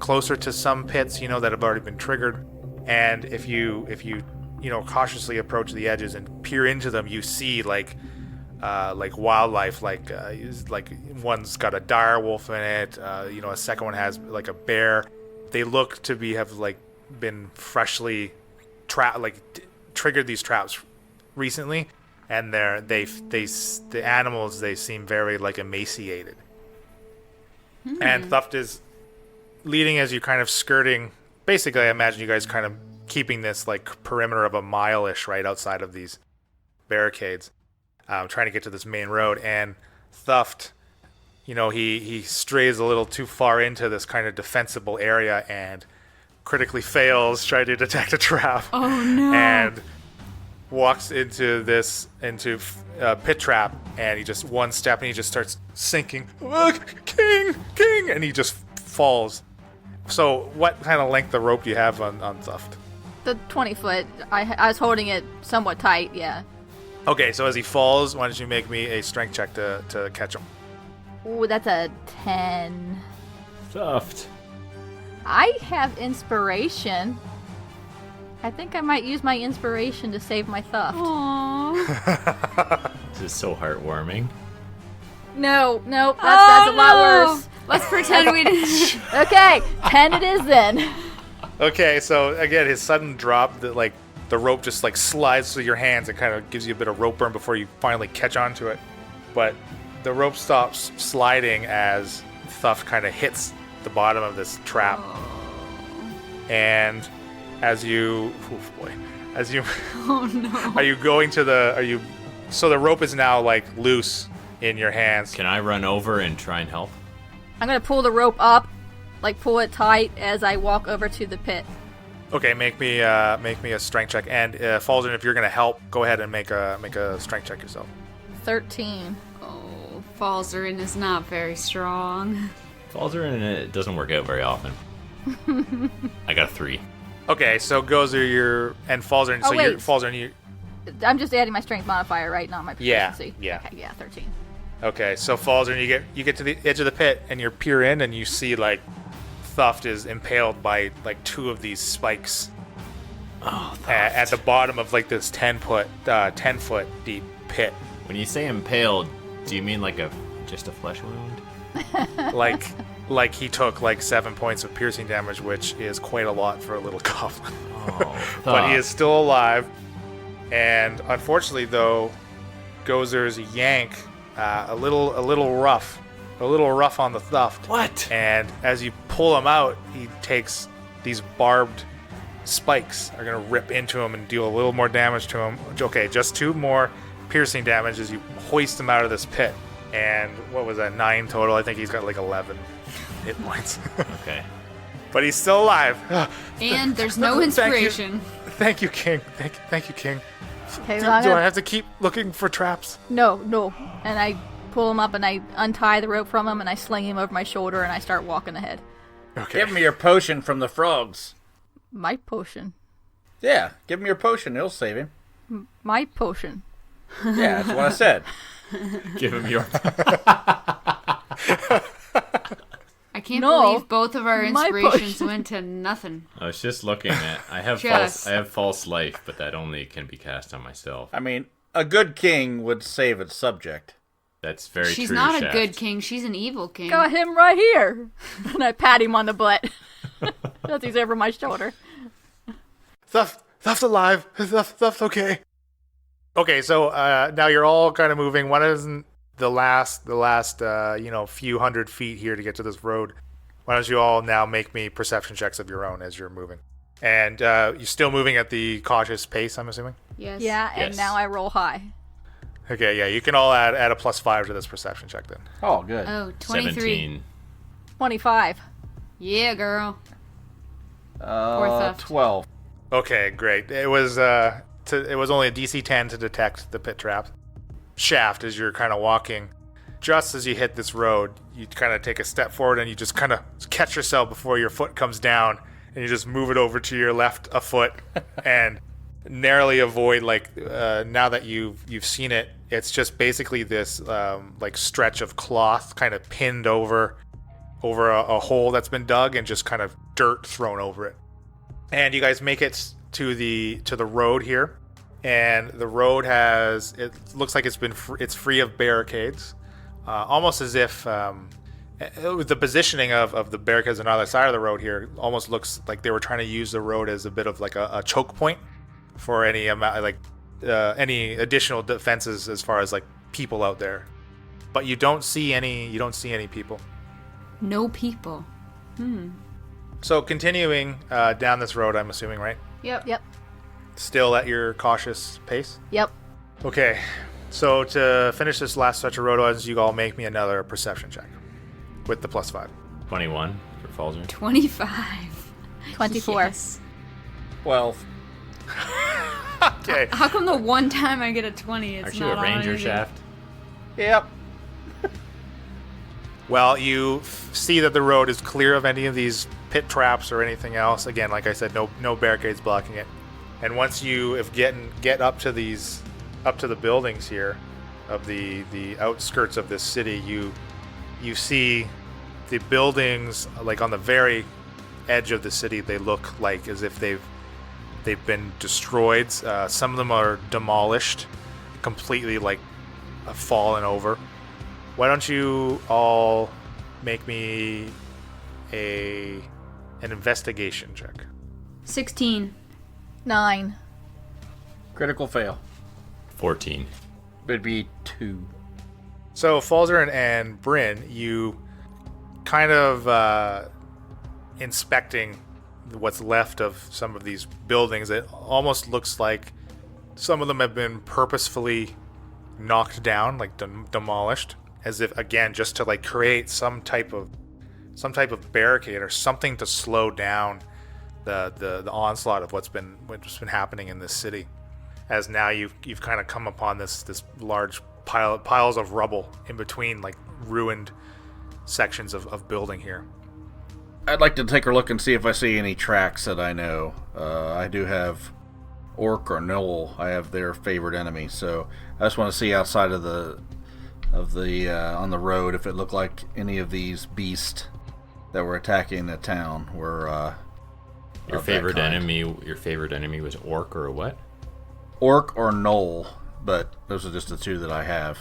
closer to some pits, that have already been triggered. And if you cautiously approach the edges and peer into them, you see wildlife, one's got a dire wolf in it. A second one has a bear. They look to have been freshly triggered these traps recently, and the animals, they seem very emaciated. And Thuft is leading as you kind of skirting. Basically, I imagine you guys kind of keeping this perimeter of a mile-ish right outside of these barricades, trying to get to this main road. And Thuft, he strays a little too far into this kind of defensible area and critically fails trying to detect a trap. Oh no. And walks into pit trap, and he just one step and he just starts sinking. King, and he just falls. So what kind of length of rope do you have on Thuft? the 20 foot. I was holding it somewhat tight, yeah. Okay, so as he falls, why don't you make me a strength check to catch him? Ooh, that's a 10. Stuffed. I have inspiration. I think I might use my inspiration to save my thuft. Aww. This is so heartwarming. No, that's a lot worse. Let's pretend we didn't. Okay, 10 it is then. Okay, so again, his sudden drop, the rope just like slides through your hands and kind of gives you a bit of rope burn before you finally catch onto it. But the rope stops sliding as Thuft kind of hits the bottom of this trap. And as you, Oh no. are you going to so the rope is now like loose in your hands. Can I run over and try and help? I'm gonna pull the rope up, like pull it tight as I walk over to the pit. Okay, make me a strength check. And Falzern, if you're gonna help, go ahead and make a strength check yourself. 13. Oh, Falzarin is not very strong. Falzer in it doesn't work out very often. I got a 3. Okay, so Gozer, and Falzern. Oh, So wait. Falzern, I'm just adding my strength modifier, right? Not my proficiency. Yeah. Okay, yeah, 13. Okay, so Falzern, you get to the edge of the pit and you peer in and you see like Thuft is impaled by like 2 of these spikes at the bottom of like this 10 foot deep pit. When you say impaled, do you mean like just a flesh wound? like he took like 7 points of piercing damage, which is quite a lot for a little goblin. Oh, But he is still alive. And unfortunately, though, Gozer's yank a little rough on the Thuft. What? And as you pull him out, he takes these barbed spikes are gonna rip into him and deal a little more damage to him. Okay, just 2 more piercing damage as you hoist him out of this pit. And what was that? 9 total. I think he's got like 11 hit points. Okay. But he's still alive. And there's no inspiration. Thank you, King. Thank you, King. Okay, Do well, I have to keep looking for traps? No. And I pull him up and I untie the rope from him and I sling him over my shoulder and I start walking ahead. Okay. Give me your potion from the frogs. My potion. Yeah, give him your potion. It'll save him. My potion. Yeah, that's what I said. Give him your. I can't No, believe both of our my inspirations potion. went to nothing. I was just looking at. I have Just- false life, but that only can be cast on myself. I mean, a good king would save its subject. That's very She's true. not a Shaft. good king. She's an evil king. Got him right here. And I pat him on the butt. As he's over my shoulder. Thuft's alive. Thuft's okay. Okay, so now you're all kind of moving. One isn't the last few hundred feet here to get to this road. Why don't you all now make me perception checks of your own as you're moving? And you're still moving at the cautious pace, I'm assuming? Yes. Yeah, and Yes. now I roll high. Okay, yeah, you can all add a +5 to this perception check then. Oh, good. Oh, 23. 17. 25. Yeah, girl. Or theft. 12. Okay, great. It was only a DC 10 to detect the pit trap. Shaft, as you're kind of walking, just as you hit this road, you kind of take a step forward and you just kind of catch yourself before your foot comes down, and you just move it over to your left a foot and narrowly avoid now that you've seen it, it's just basically this stretch of cloth kind of pinned over a hole that's been dug and just kind of dirt thrown over it. And you guys make it to the road here, and the road it looks like it's free of barricades, almost as if the positioning of the barricades on either side of the road here almost looks like they were trying to use the road as a bit of like a choke point for any additional defenses as far as like people out there. But you don't see any people. No people. So continuing down this road, I'm assuming, right? Yep. Still at your cautious pace? Yep. Okay, so to finish this last stretch of road, why don't you all make me another perception check with the +5. 21 for Falzer. 25. 24. Yes. 12. Okay. How come the one time I get a 20, it's Aren't you not a on ranger, anything? Shaft? Yep. Well, you see that the road is clear of any of these pit traps or anything else. Again, like I said, no barricades blocking it. And once you get up to the buildings here of the outskirts of this city, you see the buildings like on the very edge of the city. They look like as if they've been destroyed. Some of them are demolished, completely like fallen over. Why don't you all make me an investigation check? 16. 9. Critical fail. 14. It'd be 2. So, Falzer and Bryn, you kind of inspecting what's left of some of these buildings. It almost looks like some of them have been purposefully knocked down, like demolished, as if, again, just to like create some type of barricade or something to slow down the onslaught of what's been happening in this city. As now you've kind of come upon this large piles of rubble in between like ruined sections of building here. I'd like to take a look and see if I see any tracks that I know. I do have Orc or Knoll. I have their favorite enemy, so I just want to see outside of the on the road if it looked like any of these beasts that were attacking the town were. Your favorite enemy was Orc or what? Orc or Knoll, but those are just the two that I have.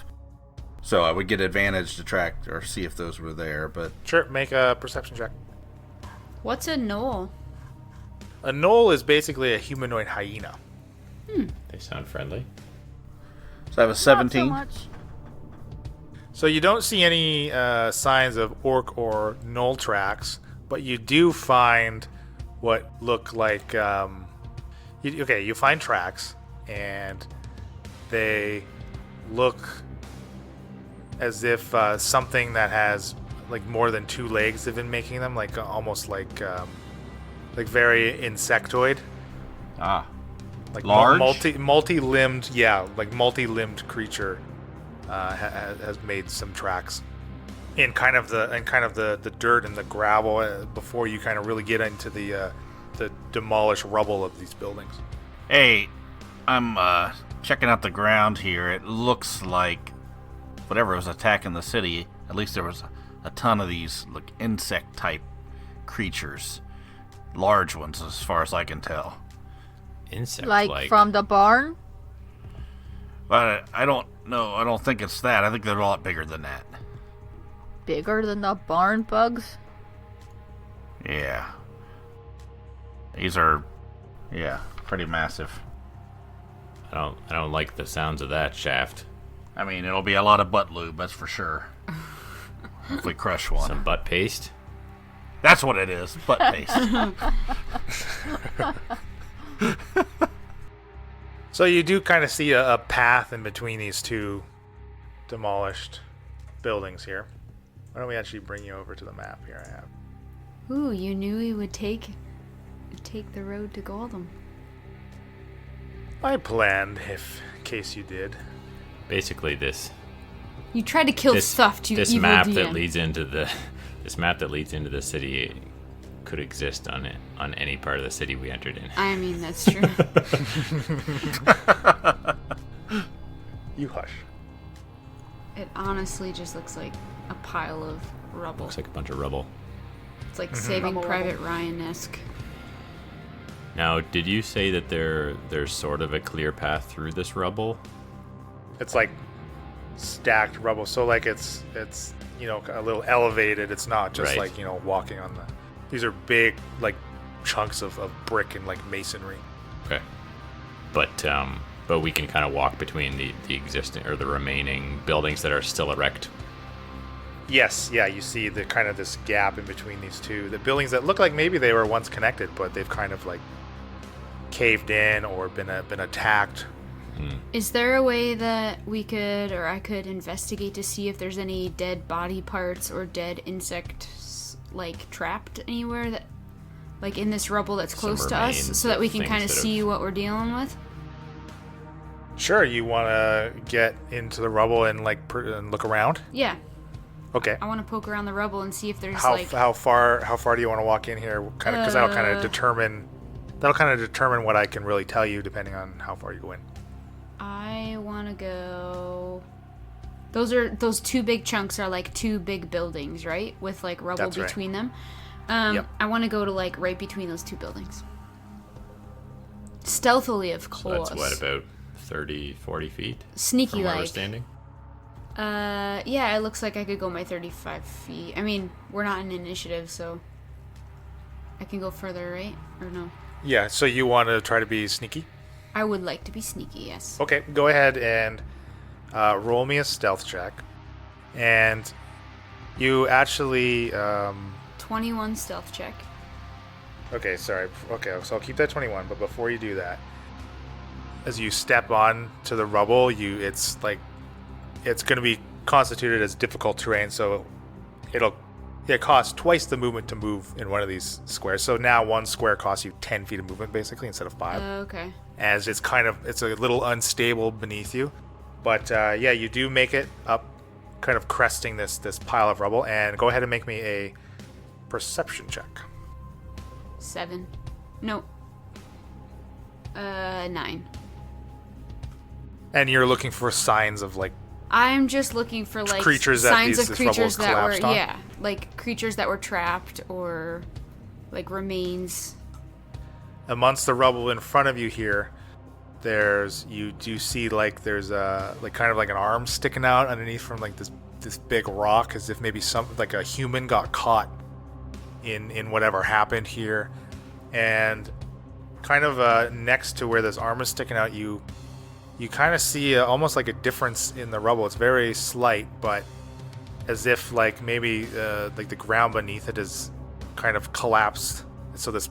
So I would get advantage to track or see if those were there, but... Sure, make a perception check. What's a knoll? A knoll is basically a humanoid hyena. They sound friendly. So I have a 17. Not so much. So you don't see any signs of orc or knoll tracks, but you do find what look like... you find tracks, and they look as if something that has like more than 2 legs have been making them, like almost like very insectoid. Ah. Like large? multi-limbed, like multi-limbed creature has made some tracks in kind of the dirt and the gravel before you kind of really get into the demolished rubble of these buildings. Hey, I'm checking out the ground here. It looks like whatever was attacking the city, at least there was a ton of these like insect type creatures. Large ones as far as I can tell. Insect Like from the barn? But I don't know. I don't think it's that. I think they're a lot bigger than that. Bigger than the barn bugs? Yeah. These are, pretty massive. I don't like the sounds of that, Shaft. I mean, it'll be a lot of butt lube, that's for sure. If we crush one. Some butt paste? That's what it is, butt paste. So you do kind of see a path in between these two demolished buildings here. Why don't we actually bring you over to the map here I have? Ooh, you knew he would take the road to Goldum. I planned, in case you did. Basically, this You tried to kill stuff, you this evil map DM. that leads into the city could exist on any part of the city we entered in. I mean, that's true. You hush. It honestly just looks like a pile of rubble. Looks like a bunch of rubble. It's like Saving Private Ryan-esque. Now, did you say that there's sort of a clear path through this rubble? It's like stacked rubble, so like it's a little elevated. It's not just Right. like walking on the. These are big like chunks of brick and like masonry. Okay. But we can kind of walk between the existing or the remaining buildings that are still erect. Yes, yeah, you see the kind of this gap in between these two. The buildings that look like maybe they were once connected, but they've kind of like caved in or been attacked. Is there a way that we could, or I could, investigate to see if there's any dead body parts or dead insects, like, trapped anywhere that, like, in this rubble that's close to us, remains so that we of can things kind of that have- see what we're dealing with? Sure, you want to get into the rubble and and look around? Yeah. Okay. I want to poke around the rubble and see if there's How far do you want to walk in here? Kind of, because that'll kind of determine what I can really tell you depending on how far you go in. I want to go. Those two big chunks are like two big buildings, right? With like rubble That's right. between them. Yep. I want to go to like right between those two buildings. Stealthily, of So course. that's what, about 30, 40 feet? Sneaky from where we're like. standing? Yeah, it looks like I could go my 35 feet. I mean, we're not in initiative, so I can go further, right? Or no? Yeah, so you want to try to be sneaky? I would like to be sneaky, yes. Okay, go ahead and roll me a stealth check. And you actually... 21 stealth check. Okay, sorry. Okay, so I'll keep that 21, but before you do that, as you step on to the rubble, it's going to be constituted as difficult terrain, so it costs twice the movement to move in one of these squares. So now one square costs you 10 feet of movement, basically, instead of 5. Okay. As it's a little unstable beneath you. But yeah, you do make it up, kind of cresting this pile of rubble, and go ahead and make me a perception check. 7. No. 9. And you're looking for signs of like I'm just looking for like creatures that signs this of rubble creatures has that were collapsed on? yeah, like creatures that were trapped or like remains. amongst the rubble in front of you here. You do see like there's a like kind of like an arm sticking out underneath from like this big rock, as if maybe like a human got caught in whatever happened here. And kind of next to where this arm is sticking out, you kind of see almost like a difference in the rubble. It's very slight, but as if like maybe like the ground beneath it is kind of collapsed. So this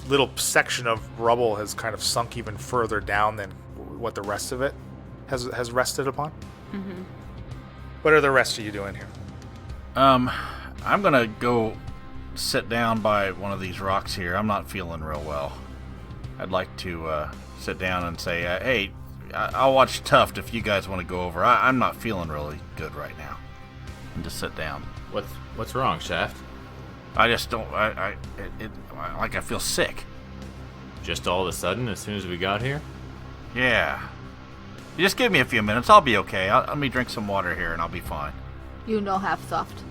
little section of rubble has kind of sunk even further down than what the rest of it has rested upon. Mm-hmm. What are the rest of you doing here? I'm gonna go sit down by one of these rocks here. I'm not feeling real well. I'd like to sit down and say, hey, I'll watch Tuft if you guys want to go over. I'm not feeling really good right now. And just sit down. What's wrong, Shaft? I just don't. I feel sick. Just all of a sudden, as soon as we got here? Yeah. You just give me a few minutes. I'll be okay. Let me drink some water here, and I'll be fine. You don't have Thuft.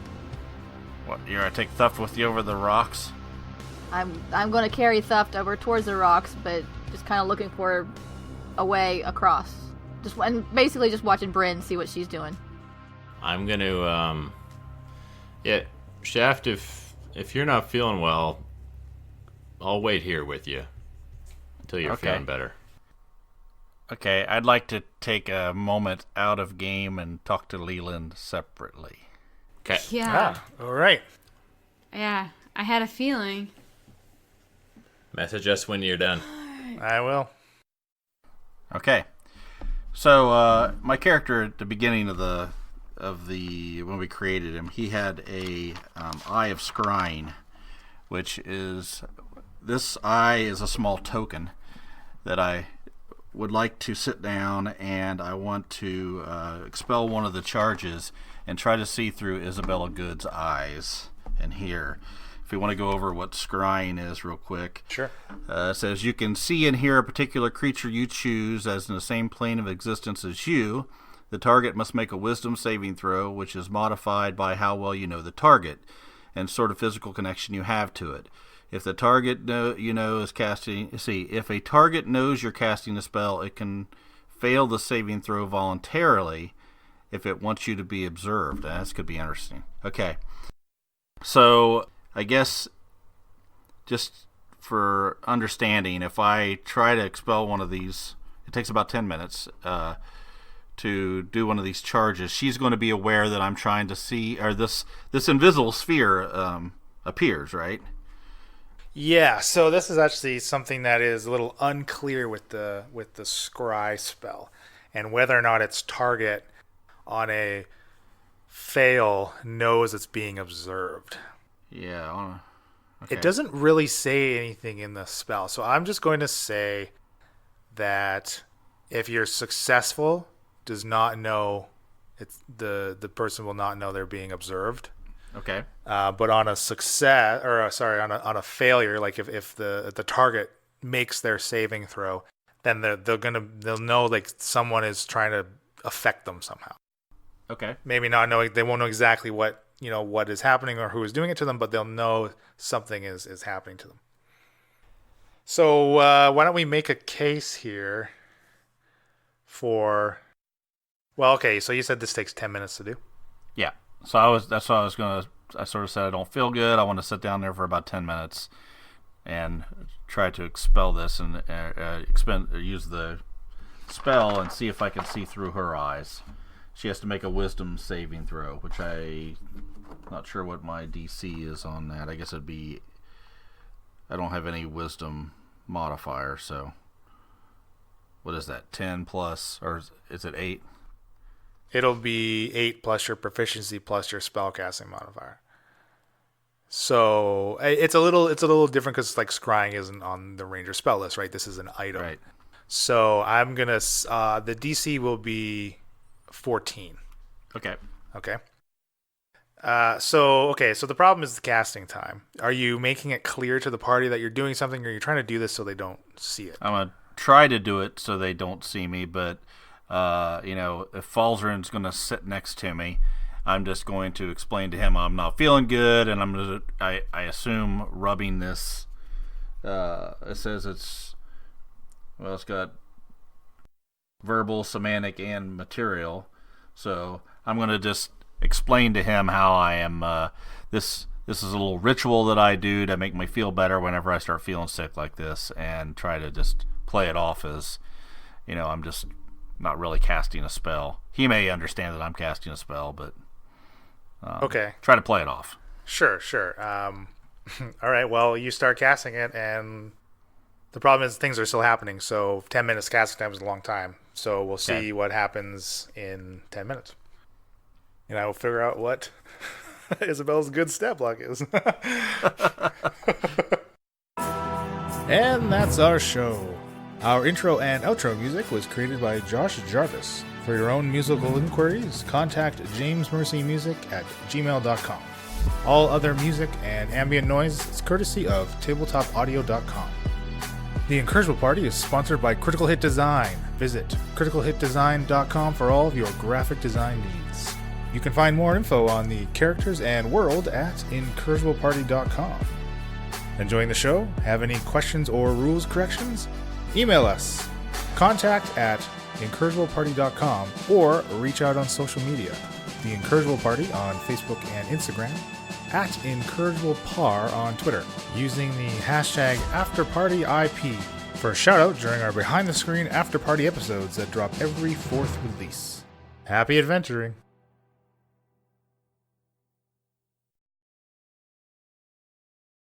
What? You're gonna take Thuft with you over the rocks? I'm gonna carry Thuft over towards the rocks, but just kind of looking for a way across. Basically just watching Bryn see what she's doing. I'm gonna yeah, Shaft, if you're not feeling well, I'll wait here with you until you're feeling better. Okay, I'd like to take a moment out of game and talk to Leland separately. Okay. Yeah. All right. Yeah. I had a feeling. Message us when you're done. I will. Okay. So my character at the beginning of the when we created him, he had a Eye of Scrying, which is this eye is a small token that I would like to sit down, and I want to expel one of the charges and try to see through Isabella Good's eyes and hear. If we want to go over what scrying is real quick. Sure. It says, you can see and hear a particular creature you choose as in the same plane of existence as you. The target must make a wisdom saving throw, which is modified by how well you know the target and sort of physical connection you have to it. If the target is casting, if a target knows you're casting a spell, it can fail the saving throw voluntarily if it wants you to be observed. This could be interesting. Okay. So I guess just for understanding, if I try to expel one of these, it takes about 10 minutes to do one of these charges. She's going to be aware that I'm trying to see, or this invisible sphere appears, right? Yeah, so this is actually something that is a little unclear with the scry spell, and whether or not its target on a fail knows it's being observed. Yeah. Okay. It doesn't really say anything in the spell, so I'm just going to say that if you're successful, does not know the person will not know they're being observed. Okay. But on a success, or sorry, on a failure, like if the target makes their saving throw, then they'll know like someone is trying to affect them somehow. Okay. Maybe not knowing, they won't know exactly what is happening or who is doing it to them, but they'll know something is happening to them. So why don't we make a case here for? Well, okay. So you said this takes 10 minutes to do. Yeah. So that's what I was gonna. I sort of said I don't feel good. I want to sit down there for about 10 minutes and try to expel this and use the spell and see if I can see through her eyes. She has to make a wisdom saving throw, which I'm not sure what my DC is on that. I guess it'd be. I don't have any wisdom modifier, so what is that? 10 plus, or is it 8? It'll be 8 plus your proficiency plus your spellcasting modifier. So it's a little different because like scrying isn't on the ranger spell list, right? This is an item. Right. So I'm gonna the DC will be 14. Okay. Okay. So the problem is the casting time. Are you making it clear to the party that you're doing something, or you're trying to do this so they don't see it? I'm gonna try to do it so they don't see me, but if Falzarin's gonna sit next to me, I'm just going to explain to him I'm not feeling good, and I assume rubbing this. It says it's got verbal, semantic, and material. So I'm gonna just explain to him how I am. This is a little ritual that I do to make me feel better whenever I start feeling sick like this, and try to just play it off as, I'm just not really casting a spell. He may understand that I'm casting a spell, but okay. Try to play it off. Sure. All right. Well, you start casting it, and the problem is things are still happening. So 10 minutes casting time is a long time. So we'll see what happens in 10 minutes. And I will figure out what Isabel's good stat block is. And that's our show. Our intro and outro music was created by Josh Jarvis. For your own musical inquiries, contact jamesmercymusic@gmail.com. All other music and ambient noise is courtesy of tabletopaudio.com. The Incorrigible Party is sponsored by Critical Hit Design. Visit criticalhitdesign.com for all of your graphic design needs. You can find more info on the characters and world at incorrigibleparty.com. Enjoying the show? Have any questions or rules corrections? Email us, contact@incorrigibleparty.com, or reach out on social media. The Incorrigible Party on Facebook and Instagram, @IncorrigiblePar on Twitter, using the hashtag AfterPartyIP for a shout out during our behind the screen after party episodes that drop every 4th release. Happy adventuring!